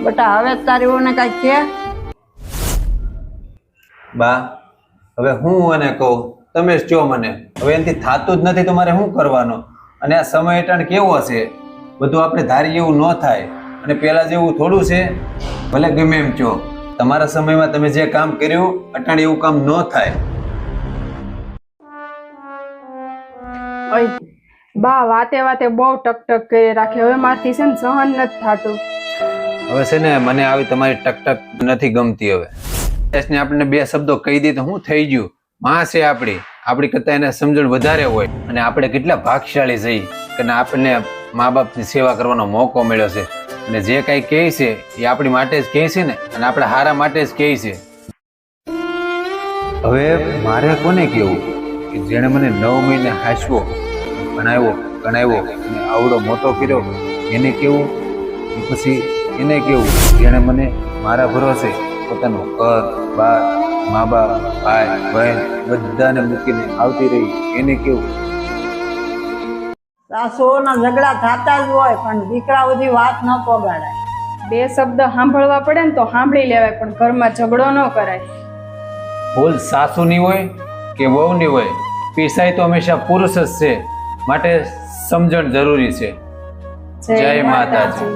બેટા હવે તારી ઓને કાંઈ કે બા હવે હું અને કહું તમે જ કહો મને. હવે એનાથી થાતું જ નથી તો મારે શું કરવાનું? અને આ સમય અટાણ કેવો હશે, બધું આપણે ધારી એવું ન થાય. અને પેલા જેવું થોડું છે. ભલે ગમે એમ કહો, તમારા સમયમાં તમે જે કામ કર્યું અટાણ એવું કામ ન થાય. ઓય બા વાતે વાતે બહુ ટકટક કરી રાખે, હવે મારથી છે ને સહન નથી થાતું. હવે છે ને મને આવી તમારી ટકટક નથી ગમતી. હવે ને આપણને બે શબ્દો કહી દે તો શું થઈ ગયું? માં છે આપણી કરતા એને સમજણ વધારે હોય. અને આપણે કેટલા ભાગશાળી છીએ કે આપણને મા બાપની સેવા કરવાનો મોકો મળ્યો છે. અને જે કાંઈ કહે છે એ આપણી માટે જ કહે છે ને, અને આપણા હારા માટે જ કહે છે. હવે મારે કોને કહેવું કે જેણે મને 9 મહિને હાંસવો, ભણાવ્યો ગણાવ્યો અને આવડો મોટો કર્યો, એને કેવું? પછી એને કેવું જેણે મને મારા ભરોસે પોતાનું ઘર બાર મા બાપ ભાઈ બહેન બધાને મૂકીને આવતી રહી, એને કેવું? સાસુઓના ઝઘડા થતા જ હોય પણ દીકરા સુધી વાત ન પોગાડાય. બે શબ્દ સાંભળવા પડે ને તો સાંભળી લેવાય, પણ ઘરમાં ઝઘડો ન કરાય. ભૂલ સાસુની હોય કે વહુની હોય, પીસાય તો હંમેશા પુરુષ જ છે. માટે સમજણ જરૂરી છે. જય માતાજી.